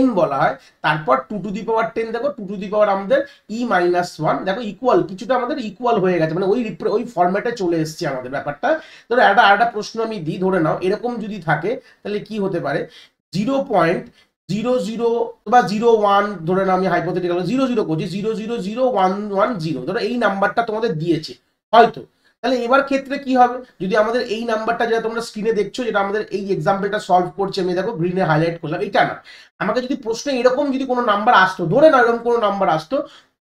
n বলা হয়, তারপর 2 টু দি পাওয়ার 10, দেখো 2 টু দি পাওয়ার আমাদের e মাইনাস 1, দেখো ইকুয়াল, কিছুটা আমাদের ইকুয়াল হয়ে গেছে, মানে ওই ফরম্যাটে চলে এসছে আমাদের ব্যাপারটা। ধরো একটা প্রশ্ন আমি দিই, ধরে নাও এরকম যদি থাকে তাহলে কি হতে পারে, 0.00 বা 01, ধরে নাও আমি হাইপোথেটিক্যাল 00 করছি, 000110, ধরো এই নাম্বারটা তোমাদের দিয়েছে হয়তো। তাহলে এবার ক্ষেত্রে কি হবে, যদি আমাদের এই নাম্বারটা যেটা তোমরা স্ক্রিনে দেখছো, যেটা আমাদের এই এক্সাম্পলটা সলভ করছে, আমি দেখো গ্রিনে হাইলাইট করলাম, এটা না, আমাকে যদি প্রশ্নে এরকম যদি কোনো নাম্বার আসতো, ধরে না এরকম কোনো নাম্বার আসতো,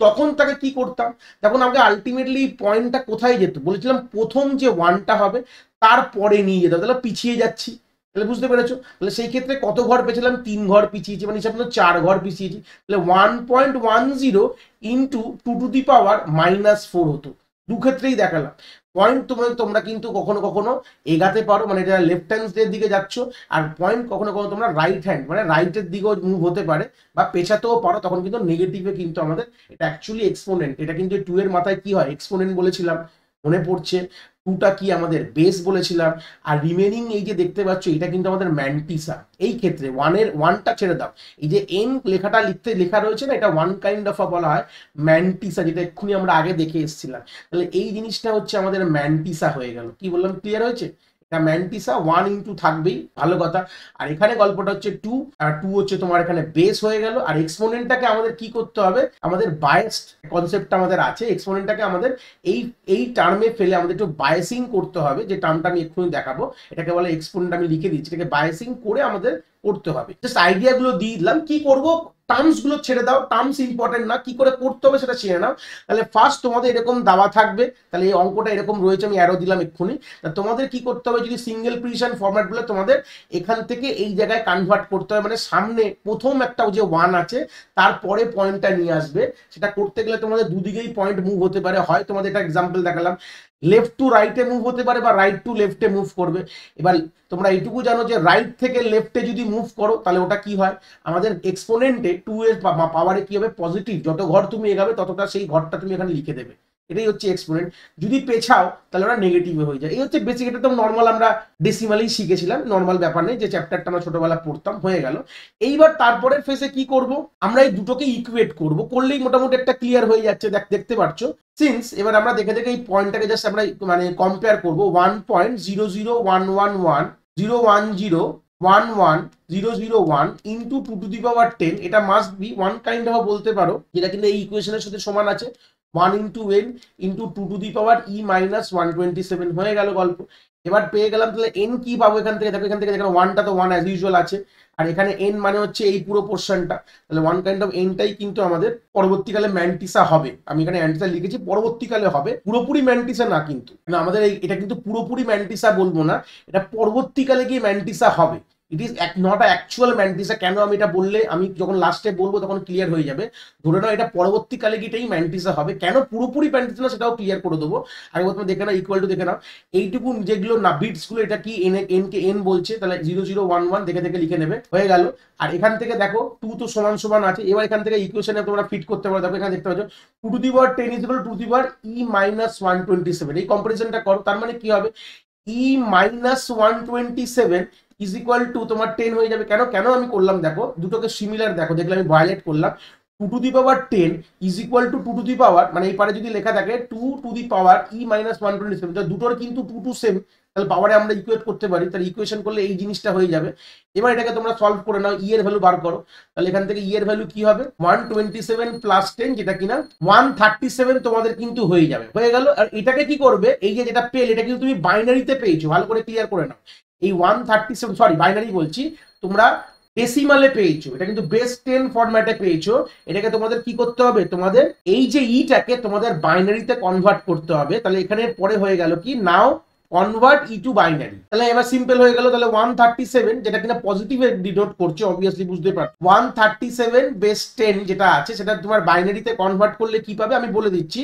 তখন তাকে কি করতাম, তখন আমাকে আলটিমেটলি পয়েন্টটা কোথায় যেত, বলেছিলাম প্রথম যে 1টা হবে তারপরে নিয়ে যেতে হবে, তাহলে পিছিয়ে যাচ্ছি। তাহলে বুঝতে পেরেছো? তাহলে সেই ক্ষেত্রে কত ঘর পেয়েছিলাম? 3 ঘর পিছিয়েছি, মানে হিসাব মতো 4 ঘর পিছিয়েছি। তাহলে 1.10 ইন্টু 2 টু দি পাওয়ার -4 হতো। দু ক্ষেত্রেই দেখালাম। পয়েন্ট তোমরা কিন্তু কখনো কখনো এগাতে পারো, মানে এটা লেফট হ্যান্ডের দিকে যাচ্ছ, আর পয়েন্ট কখনো কখনো তোমরা রাইট হ্যান্ড মানে রাইটের দিকেও মুভ হতে পারে বা পেছাতেও পারো, তখন কিন্তু নেগেটিভে কিন্তু আমাদের এটা অ্যাকচুয়ালি এক্সপোনেন্ট। এটা কিন্তু 2 এর মাথায় কি হয়? এক্সপোনেন্ট বলেছিলাম, মনে পড়ছে? 2টা কি আমাদের বেস বলেছিলাম, আর রিমেনিং এই যে দেখতে পাচ্ছ এটা কিন্তু আমাদের ম্যান্টিসা। এই ক্ষেত্রে 1টা ছেড়ে দাও, এই যে এন লেখাটা লেখা রয়েছে না, এটা ওয়ান কাইন্ড অফ বলা হয় ম্যান্টিসা, যেটা এক্ষুনি আমরা আগে দেখে এসেছিলাম। তাহলে এই জিনিসটা হচ্ছে আমাদের ম্যান্টিসা হয়ে গেল। কি বললাম, ক্লিয়ার হয়েছে? এটা ম্যান্টিসা 1 ইন্টু থাকবেই, ভালো কথা। আর এখানে গল্পটা হচ্ছে 2, আর 2 হচ্ছে তোমার এখানে বেস হয়ে গেল। আর এক্সপোনেন্টটাকে আমাদের কি করতে হবে? আমাদের বায়াসড কনসেপ্টটা আমাদের আছে, এক্সপোনেন্টটাকে আমাদের এই টার্মে ফেলে আমাদের একটু বায়াসিং করতে হবে, যে টার্মটা আমি এক্ষুনি দেখাবো। এটাকে বলে এক্সপোনেন্ট, আমি লিখে দিচ্ছি, এটাকে বায়াসিং করে আমাদের করতে হবে। জাস্ট আইডিয়া গুলো দিয়ে দিলাম। কি করবো? টার্মস গুলো ছেড়ে দাও, টার্মস ইম্পর্টেন্ট না, কি করে করতে হবে সেটা ছেড়ে নাও। তাহলে ফার্স্ট তোমাদের এরকম দেওয়া থাকবে, তাহলে এই অঙ্কটা এরকম রয়েছে, আমি অ্যারো দিলাম এক্ষুনি। তোমাদের কি করতে হবে? যদি সিঙ্গেল প্রিসিশন ফরম্যাট বলে, তোমাদের এখান থেকে এই জায়গায় কনভার্ট করতে হবে, মানে সামনে প্রথম একটা যে 1 আছে তারপরে পয়েন্টটা নিয়ে আসবে। সেটা করতে গেলে তোমাদের দুদিকেই পয়েন্ট মুভ হতে পারে, হয় তোমাদের এটা এক্সাম্পল দেখালাম লেফট টু রাইটে মুভ হতে পারে বা রাইট টু লেফটে মুভ করবে। এবার তোমরা এইটুকু জানো যে রাইট থেকে লেফটে যদি মুভ করো তাহলে ওটা কি হয়? আমাদের এক্সপোনেন্টে 2 এর পাওয়ারে কি হবে? পজিটিভ। যত ঘর তুমি এগাবে ততটা সেই ঘরটা তুমি এখানে লিখে দেবে, এটাই হচ্ছে এক্সপোনেন্ট। যদি পেছাও তাহলে ওরা নেগেটিভ হয়ে যায়। এই হচ্ছে বেসিক। এটা তো নর্মাল আমরা ডেসিমালেই শিখেছিলাম, নর্মাল ব্যাপার নেই, যে চ্যাপ্টারটা আমরা ছোটবেলা পড়তাম, হয়ে গেল। এইবার তারপরের ফেসে কি করব? আমরা এই দুটোকে ইকুয়েট করব, করলেই মোটামুটি একটা ক্লিয়ার হয়ে যাচ্ছে। দেখতে পাচ্ছ সিন্স এবার আমরা দেখে দেখে এই পয়েন্টটাকে জাস্ট আমরা মানে কম্পেয়ার করব। 1.00110110001 ইন্টু 2 টু দি পাওয়ার 10, এটা must be one kind of বলতে পারো, যেটা কিন্তু এই ইকুয়েশনের সাথে সমান আছে। 1 into n into 2 to the পাওয়ার e মাইনাস 127 হয়ে গেল গল্প। এবার পেয়ে গেলাম। তাহলে n কি পাবো এখান থেকে? দেখো এখান থেকে দেখো 1টা তো 1 অ্যাজ ইউজুয়াল আছে, আর এখানে n মানে হচ্ছে এই পুরো পোর্শনটা। তাহলে ওয়ান কাইন্ড অফ nটাই কিন্তু আমাদের পরবর্তীকালে ম্যান্টিসা হবে। আমি এখানে অ্যান্টিসা লিখেছি, পরবর্তীকালে হবে, পুরোপুরি ম্যান্টিসা না কিন্তু, না আমাদের এটা কিন্তু পুরোপুরি ম্যান্টিসা বলবো না, এটা পরবর্তীকালে গিয়ে ম্যান্টিসা হবে। It is not a actual mantissa. কেন আমি এটা বললে, আমি যখন লাস্টে বলবো তখন ক্লিয়ার হয়ে যাবে। ধরে নাও এটা পরবর্তীকালে গিয়েটাই ম্যান্টিসা হবে। কেন পুরোপুরি ম্যান্টিসা না সেটাও ক্লিয়ার করে দেবো। আগে প্রথমে দেখে নাও, ইকুয়াল টু দেখে নাও, এইটুকু যেগুলো না বিটস গুলো, এটা কি এন কে এন বলছে, তাহলে 0011 দেখে দেখে লিখে নেবে, হয়ে গেল। আর এখান থেকে দেখো 2 তো সমান সমান আছে। এবার এখান থেকে ইকুয়েশনে তোমরা ফিট করতে পারো। দেখো এখানে দেখতে পাচ্ছ 2 to the power 10 is equal to 2 to the পাওয়ার e মাইনাস 127। এই কম্পারিজনটা করো, তার মানে কি হবে? e minus 127 is equal two তোমার 10 হয়ে যাবে। কেন কেন আমি করলাম দেখো, দুটোকে সিমিলার দেখো, দেখলে আমি ভায়োলেট করলাম। 2 to the power 10 is equal to 2 to the power, মানে এই পারে যদি লেখা থাকে 2 টু দি পাওয়ার e মাইনাস 127, দুটোর কিন্তু 2 টু সেম, তাহলে পাওয়ারে আমরা ইকুয়েট করতে পারি। তাহলে ইকুয়েশন করলে এই জিনিসটা হয়ে যাবে। এবার এটাকে তোমরা সলভ করে নাও, ই এর ভ্যালু বার করো। তাহলে এখান থেকে ই এর ভ্যালু কি হবে? 127 প্লাস 10, যেটা কিনা 137 তোমাদের কিন্তু হয়ে যাবে, হয়ে গেল। আর এটাকে কি করবে? এই যে যেটা পেল, এটা কিন্তু তুমি বাইনারিতে পেয়েছো, ভালো করে ক্লিয়ার করে নাও। এই 137, সরি বাইনারি বলছি, তোমরা ডেসিমালে পেয়েছো, এটা কিন্তু বেস 10 ফরম্যাটে পেয়েছো। এটাকে তোমাদের কি করতে হবে? তোমাদের এই যে ইটাকে তোমাদের বাইনারিতে কনভার্ট করতে হবে। তাহলে এখানে পরে হয়ে গেল কি, নাও কনভার্ট ই টু বাইনারি। তাহলে এবার সিম্পল হয়ে গেল। তাহলে 137, যেটা কিনা পজিটিভে ডিনোট করছে, অবভিয়াসলি বুঝতে পারছো। 137 বেস 10 যেটা আছে, সেটা তোমার বাইনারিতে কনভার্ট করলে কি পাবে আমি বলে দিচ্ছি।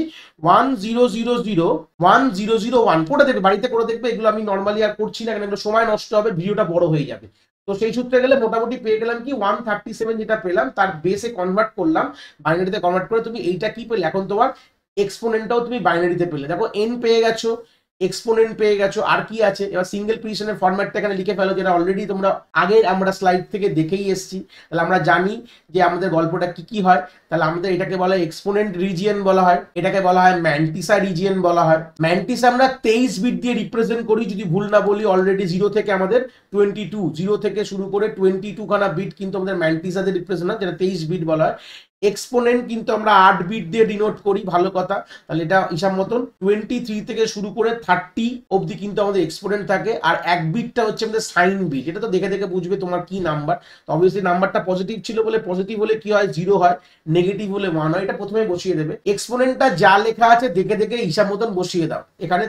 10001001 করে দেখবে, বাড়িতে করে দেখবে। এগুলো আমি নর্মালি আর করছি না, এগুলো সময় নষ্ট হবে, ভিডিওটা বড় হয়ে যাবে। তো সেই সূত্রে গেলে মোটামুটি পেয়ে গেলাম কি, 137 যেটা পেলাম তার বেসে কনভার্ট করলাম, বাইনারিতে কনভার্ট করে তুমি এইটা কি পেলে? এখন তোমার এক্সপোনেন্টটাও তুমি বাইনারিতে পেলে। দেখো এন পেয়ে গেছো, এক্সপোনেন্ট পেয়ে গেছো, আর কি আছে? এবার সিঙ্গেল প্রিসিশনের ফরম্যাটটা এখানে লিখে ফেলো, যেটা অলরেডি তোমরা আগে আমরা স্লাইড থেকে দেখেই এসেছি। তাহলে আমরা জানি যে আমাদের গল্পটা কি কি হয়। তাহলে আমাদের এটাকে বলা হয় এক্সপোনেন্ট রিজিয়ন বলা হয়, এটাকে বলা হয় ম্যান্টিসা রিজিয়ন বলা হয়। ম্যান্টিসা আমরা 23 বিট দিয়ে রিপ্রেজেন্ট করি, যদি ভুল না বলি। অলরেডি 0 থেকে আমাদের 22, 0 থেকে শুরু করে 22 খানা বিট কিন্তু আমাদের ম্যান্টিসাতে রিপ্রেজেন্ট হয়, যেটা 23 বিট বলা হয়। এক্সপোনেন্ট কিন্তু আমরা 8 বিট দিয়ে ডিনোট করি, ভালো কথা। তাহলে এটা হিসাব মতন 23 থেকে শুরু করে 30 অবধি কিন্তু আমাদের এক্সপোনেন্ট থাকে। আর এক বিটটা হচ্ছে আমাদের সাইন বিট। এটা তো দেখে দেখে বুঝবে তোমার কি নাম্বার। তো অবভিয়াসলি নাম্বারটা পজিটিভ ছিল বলে, পজিটিভ হলে কি হয়? 0 হয়, নেগেটিভ হলে 1 হয়। এটা প্রথমে বসিয়ে দেবে। এক্সপোনেন্টটা যা লেখা আছে দেখে দেখে হিসাব মতন বসিয়ে দাও। এখানে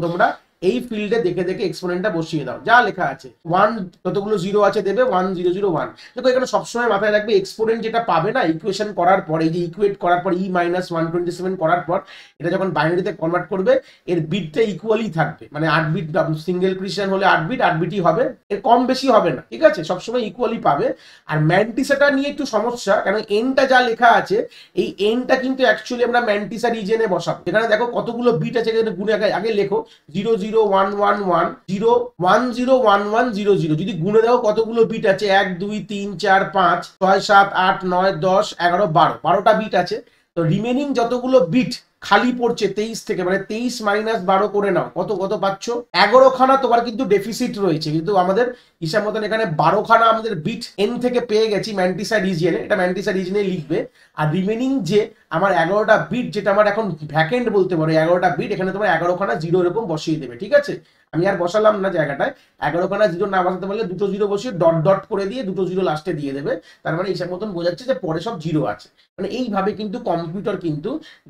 তোমরা এই ফিল্ডে দেখে দেখে এক্সপোনেন্টটা বসিয়ে দাও, যা লেখা আছে 1 যতগুলো জিরো আছে দেবে 1 0 0 1। দেখো এখানে সবসময় মাথায় রাখবে এক্সপোনেন্ট যেটা পাবে না ইকুয়েশন করার পর, এই যে ইকুয়েট করার পর E-127 করার পর এটা যখন বাইনারিতে কনভার্ট করবে এর বিটটা ইকুয়ালি থাকবে, মানে 8 বিট সিঙ্গেল প্রিসিশন হলে 8 বিটই হবে, এর কম বেশি হবে না, ঠিক আছে, সবসময় ইকুয়ালি পাবে। আর ম্যান্টিসাটা নিয়ে একটু সমস্যা, কারণ এনটা যা লেখা আছে এই এনটা কিন্তু অ্যাকচুয়ালি আমরা ম্যান্টিসা রিজনে বসাবো। এখানে দেখো কতগুলো বিট আছে, গুণে আগে লেখো 0 0 1 1 1 0 1 0 1 1 0 0, যদি গুণে দাও কতগুলো বিট আছে 1 2 3 4 5 6 7 8 9 10 11 12, 12টা বিট আছে। তো রিমেনিং যতগুলো বিট খালি পড়ছে 23 থেকে, মানে 23 মাইনাস 12 করে নাও, কত কত পাচ্ছ 11 খানা তোমার কিন্তু ডেফিসিট রয়েছে, কিন্তু আমাদের হিসাব মতন এখানে 12 খানা আমাদের বিট এন থেকে পেয়ে গেছি ম্যান্টিসা রিজিয়নে, এটা ম্যান্টিসা রিজিয়নে লিখবে। আর রিমেনিং যে আমার 11টা বিট যেটা আমার এখন ভ্যাকেন্ট বলতে পারো 11টা বিট, এখানে তোমার 11 খানা জিরো এরকম বসিয়ে দেবে, ঠিক আছে। আমি আর বসালাম না জায়গাটায়, 11 খানা জিরো না বসাতে পারলে দুটো জিরো বসিয়ে ডট ডট করে দিয়ে দুটো জিরো লাস্টে দিয়ে দেবে, তার মানে হিসাব মতন বোঝাচ্ছে যে পরে সব জিরো আছে। মানে এইভাবে কিন্তু কম্পিউটার কিন্তু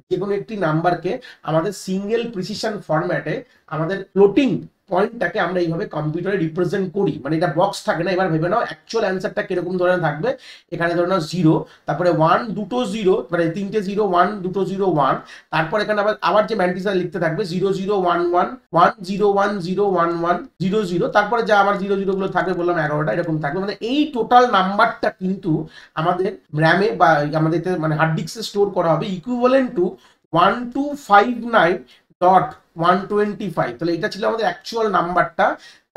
যে কোনো একটি নাম্বারকে আমাদের সিঙ্গেল প্রিসিশন ফরম্যাটে আমাদের ফ্লোটিং পয়েন্টটাকে আমরা এইভাবে কম্পিউটারে রিপ্রেজেন্ট করি, মানে এটা বক্স থাকে না। এবার ভেবে নাও অ্যাকচুয়াল অ্যান্সারটা কিরকম ধরনের থাকবে, এখানে ধরে নাও 0, তারপরে 1 দুটো 0, মানে তিনটে 0 1 দুটো 0 1, তারপর এখানে আবার যে ম্যান্টিসা লিখতে থাকবে 0 0 1 1 1 0 1 0 1 1 0 0, তারপরে যা আমার 0 0 গুলো থাকবে বললাম 11টা এরকম থাকবে। মানে এই টোটাল নাম্বারটা কিন্তু আমাদের র্যামে বা আমাদের মানে হার্ড ডিস্কে স্টোর করা হবে ইকুইভ্যালেন্ট টু 1259.125। তাহলে এটা ছিল আমাদের অ্যাকচুয়াল নাম্বারটা,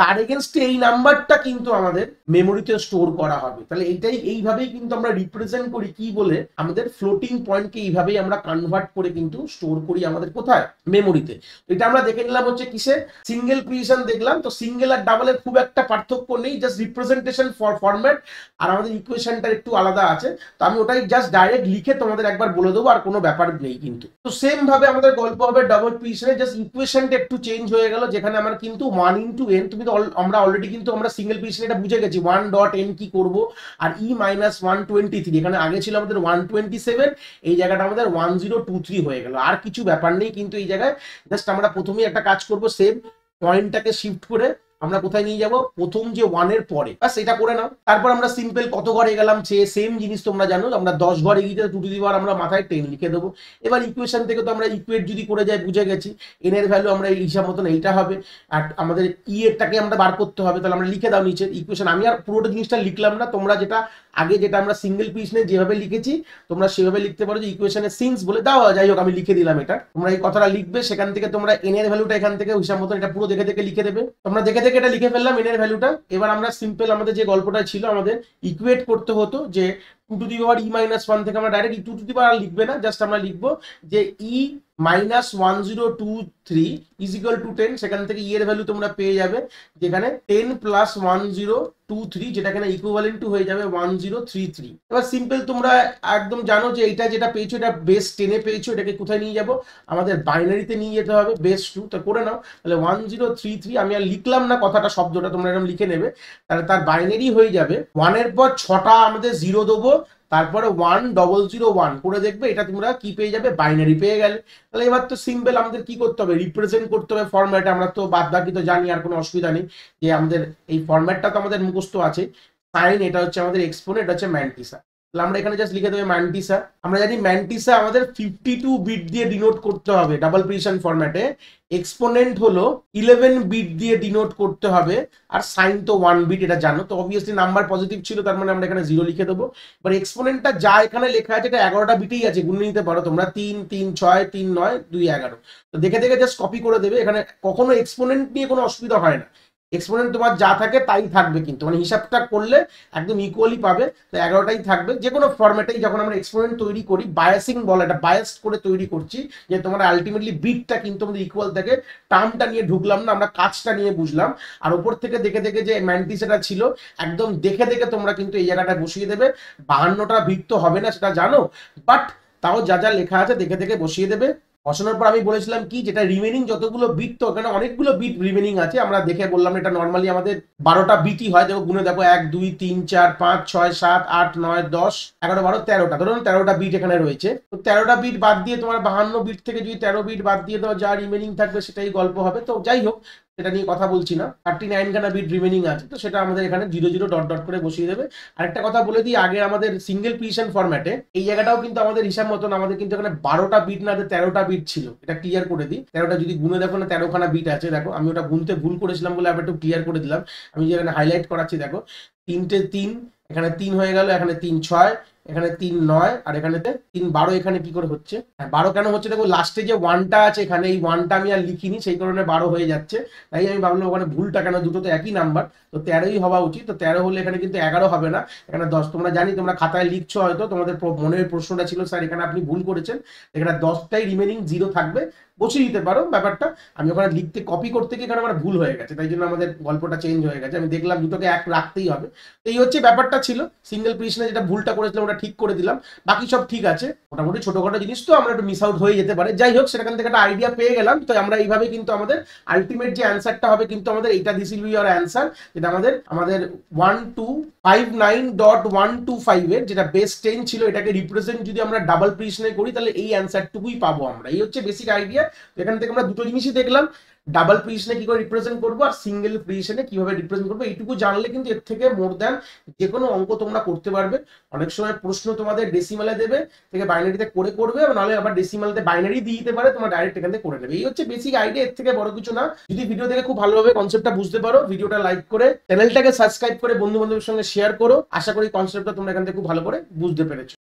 তার এগেনস্টে এই নাম্বারটা কিন্তু আমাদের মেমোরিতে স্টোর করা হবে। তাহলে এইভাবেই কিন্তু আমরা রিপ্রেজেন্ট করি কি বলে, আমাদের ফ্লোটিং পয়েন্টকে এইভাবেই আমরা কনভার্ট করে কিন্তু স্টোর করি আমাদের কোথায়, মেমোরিতে। এটা আমরা দেখে নিলাম হচ্ছে কিসে, সিঙ্গেল প্রিসিশন দেখলাম। তো সিঙ্গেল আর ডাবলের খুব একটা পার্থক্য নেই, জাস্ট রিপ্রেজেন্টেশন ফরম্যাট আর আমাদের ইকুয়েশনটা একটু আলাদা আছে। তো আমি ওটাই জাস্ট ডাইরেক্ট লিখে তোমাদের একবার বলে দেবো, আর কোনো ব্যাপার নেই কিন্তু। তো সেম ভাবে আমাদের গল্প হবে ডাবল প্রিসিশনে, জাস্ট ইকুয়েশনটা একটু চেঞ্জ হয়ে গেল, যেখানে আমার কিন্তু 1 * n, তুমি আমরা অলরেডি কিন্তু আমরা সিঙ্গেল প্রিসিশন এটা বুঝে গেছি 1.n কি করব। আর E-123, এখানে আগে ছিল আমাদের 127, এই জায়গাটা আমাদের 1023 হয়ে গেল, আর কিছু ব্যাপার নেই কিন্তু এই জায়গায়। জাস্ট আমরা প্রথমেই একটা কাজ করব, সেম পয়েন্টটাকে শিফট করে আমরা কোথায় নিয়ে যাব, প্রথম যে 1 এর পরে, বাস এটা করে নাও। তারপর আমরা সিম্পল কত ঘরে গেলাম সেম জিনিস তোমরা জানো, আমরা 10 ঘরে গিয়ে 2 টু দি পাওয়ার আমরা মাথায় 10 লিখে দেবো। এবার ইকুয়েশন থেকে তো আমরা ইকুয়েট যদি করে যাই বুঝে গেছি, এন এর ভ্যালু আমরা এই হিসাব মতন এইটা হবে, আর আমাদের ই এরটাকে আমরা বার করতে হবে। তাহলে আমরা লিখে দাও নিচের ইকুয়েশন। আমি আর পুরোটা জিনিসটা লিখলাম না, তোমরা যেটা আগে যেটা আমরা সিঙ্গেল প্রিসিশনে যেভাবে লিখেছি তোমরা সেভাবে লিখতে পারো, যে ইকুয়েশনে সিন্স বলে দাও, যাই হোক আমি লিখে দিলাম এটা। তোমরা এই কথাটা লিখবে, সেখান থেকে তোমরা এন এর ভ্যালুটা এখান থেকে হিসাব মতন এটা পুরো দেখে দেখে লিখে দেবে। তোমরা দেখে দেখে এটা লিখে ফেললাম এন এর ভ্যালুটা। এবার আমরা সিম্পল আমাদের যে গল্পটা ছিল, আমাদের ইকুয়েট করতে হতো যে 2 টু দি পাওয়ার E-1 থেকে আমরা ডাইরেক্ট 2 টু দি পাওয়ার লিখবে না, জাস্ট আমরা লিখবো যে E-1023 ইজ ইকুয়াল টু 10। সেখান থেকে ই এর ভ্যালু তোমরা পেয়ে যাবে, যেখানে 10 + 1023, যেটা এখানে ইকুইভ্যালেন্ট টু হয়ে যাবে 1033। এবার সিম্পল তোমরা একদম জানো যে এটা যেটা পেয়েছো এটা বেস 10 এ পেয়েছো, এটাকে কোথায় নিয়ে যাব, আমাদের বাইনারিতে নিয়ে যেতে হবে, বেস 2। তো করে নাও, তাহলে 1033, আমি আর লিখলাম না কথাটা, শব্দটা তোমরা এরকম লিখে নেবে। তাহলে তার বাইনারি হয়ে যাবে 1 এর পর 6টা আমাদের 0 দেবো, তারপরে 1001 করে দেখবে, এটা তোমরা কি পেয়ে যাবে, বাইনারি পেয়ে গেলে। তাহলে এবার তো সিম্পল আমাদের কি করতে হবে, রিপ্রেজেন্ট করতে হবে ফরম্যাটে। আমরা তো বাদ বাকি তো জানি, আর কোনো অসুবিধা নেই, যে আমাদের এই ফরম্যাটটা তো আমাদের মুখস্থ আছে। সাইন এটা হচ্ছে আমাদের এক্সপোনেন্ট, এটা হচ্ছে ম্যান্টিসা। তাহলে আমরা এখানে জাস্ট লিখে দেবো ম্যান্টিসা। আমরা জানি ম্যান্টিসা আমাদের 52 বিট দিয়ে ডিনোট করতে হবে ডাবল প্রিসিশন ফরম্যাটে, এক্সপোনেন্ট হলো 11 বিট দিয়ে ডিনোট করতে হবে, আর সাইন তো 1 বিট, এটা জানো। তো অবভিয়াসলি নাম্বার পজিটিভ ছিল, তার মানে আমরা এখানে 0 লিখে দেবো। এবার এক্সপোনেন্টটা যা এখানে লেখা আছে এটা 11টা বিটেই আছে, গুণে নিতে পারো তোমরা, 3 3 6 3 9 2 11। তো দেখে দেখে জাস্ট কপি করে দেবে, এখানে কখনো এক্সপোনেন্ট নিয়ে কোনো অসুবিধা হয় না, এক্সপোনেন্ট তোমার যা থাকে তাই থাকবে, কিন্তু মানে হিসাবটা করলে একদম ইকুয়ালি পাবে। তো 11টাই থাকবে যে কোনো ফরম্যাটেই। যখন আমরা এক্সপোনেন্ট তৈরি করি, বায়াসিং বলে, এটা বায়াস করে তৈরি করছি, যে তোমার আলটিমেটলি বিটটা কিন্তু আমাদের ইকুয়াল থাকে। টার্মটা নিয়ে ঢুকলাম না, আমরা কাজটা নিয়ে বুঝলাম। আর উপর থেকে দেখে দেখে যে ম্যান্টিসাটা ছিল, একদম দেখে দেখে তোমরা কিন্তু এই জায়গাটা বসিয়ে দেবে। 52টা বিট তো হবে না সেটা জানো, বাট তাও যা যা লেখা আছে দেখে দেখে বসিয়ে দেবে। বসানোর পর আমি বলেছিলাম কি, যেটা রিমেনিং যতগুলো বিট, তো এখানে অনেকগুলো বিট রিমেনিং আছে, আমরা দেখে বললাম এটা নর্মালি আমাদের 12টা বিটই হয়। দেখো গুনে দেখো 1 2 3 4 5 6 7 8 9 10 11 12 13টা, ধরুন 13টা বিট এখানে রয়েছে। তো 13টা বিট বাদ দিয়ে তোমার 52 বিট থেকে যদি 13 বিট বাদ দিয়ে দাও, যা রিমেনিং থাকবে সেটাই গল্প হবে। তো যাই হোক, সেটা নিয়ে কথা বলছি না, 39 খানা বিট রিমেনিং আছে, তো সেটা আমাদের এখানে 00 ডট ডট করে বসিয়ে দেবে। আরেকটা কথা বলে দিই, আগে আমাদের সিঙ্গেল প্রিসিশন ফরম্যাটে এই জায়গাটাও কিন্তু আমাদের হিসাব মতন আমাদের কিন্তু এখানে 12টা বিট না 13টা বিট ছিল, এটা ক্লিয়ার করে দিই। 13টা যদি গুনে দেখো না 13 খানা বিট আছে, দেখো আমি ওটা গুনতে ভুল করেছিলাম বলে আবার একটু ক্লিয়ার করে দিলাম। আমি যেখানে হাইলাইট করাচ্ছি দেখো 3টে 3, এখানে 3 হয়ে গেল, এখানে 3 6, এখানে 3 9, আর এখানে 3 12। এখানে কি করে হচ্ছে, 12 কেন হচ্ছে দেখো, লাস্টে যে 1টা আছে এখানে, এই 1টা আমি আর লিখিনি, সেই কারণে 12 হয়ে যাচ্ছে। তাই আমি ভাবলাম ওখানে ভুলটা কেন, দুটো তো একই নাম্বার, তো 13ই হওয়া উচিত। তো 13 হলে এখানে কিন্তু 11 হবে না, এখানে 10। তোমরা জানি তোমরা খাতায় লিখছো হয়তো, তোমাদের মনের প্রশ্নটা ছিল স্যার এখানে আপনি ভুল করেছেন, এখানে 10টাই রিমেনিং 0 থাকবে, বসিয়ে দিতে পারো ব্যাপারটা। আমি ওখানে লিখতে কপি করতে গিয়ে এখানে আমার ভুল হয়ে গেছে, তাই জন্য আমাদের গল্পটা চেঞ্জ হয়ে গেছে। আমি দেখলাম দুটোকে এক রাখতেই হবে। তো এই হচ্ছে ব্যাপারটা ছিল, সিঙ্গেল প্রিসিশনে যেটা ভুলটা করেছিলাম ওটা ঠিক করে দিলাম, বাকি সব ঠিক আছে। মোটামুটি ছোটখাটো জিনিস তো আমরা একটু মিস আউট হয়ে যেতে পারে, যাই হোক সেখান থেকে একটা আইডিয়া পেয়ে গেলাম। তো আমরা এইভাবে কিন্তু আমাদের আলটিমেট যে অ্যান্সারটা হবে কিন্তু আমাদের এইটা, this will be hour answer, যেটা আমাদের 1259.125 এর যেটা বেস 10 ছিল, এটাকে রিপ্রেজেন্ট যদি আমরা ডাবল প্রিসিশনে করি তাহলে এই অ্যান্সারটুকুই পাবো আমরা। এই হচ্ছে বেসিক আইডিয়া। এখান থেকে আমরা দুটো জিনিসই দেখলাম, ডাবল প্রিসিশনে কি করে রিপ্রেজেন্ট করবো আর সিঙ্গেল প্রিসিশনে কিভাবে রিপ্রেজেন্ট করবো। এইটুকু জানলে কিন্তু এর থেকে মোর দ্যান যে কোনো অঙ্ক তোমরা করতে পারবে। অনেক সময় প্রশ্ন তোমাদের ডেসিমালে দেবে, থেকে বাইনারিতে করে করবে, নাহলে আবার ডেসিমালতে বাইনারি দিয়ে দিতে পারে, তোমার ডাইরেক্ট এখান থেকে করে নেবে। এই হচ্ছে বেসিক আইডিয়া, এর থেকে বড় কিছু না। যদি ভিডিও দেখে খুব ভালোভাবে কনসেপ্টটা বুঝতে পারো, ভিডিওটা লাইক করে চ্যানেলটাকে সাবস্ক্রাইব করে বন্ধু বান্ধবের সঙ্গে শেয়ার করো। আশা করি কনসেপ্টটা তোমরা এখান থেকে খুব ভালো করে বুঝতে পেরেছো।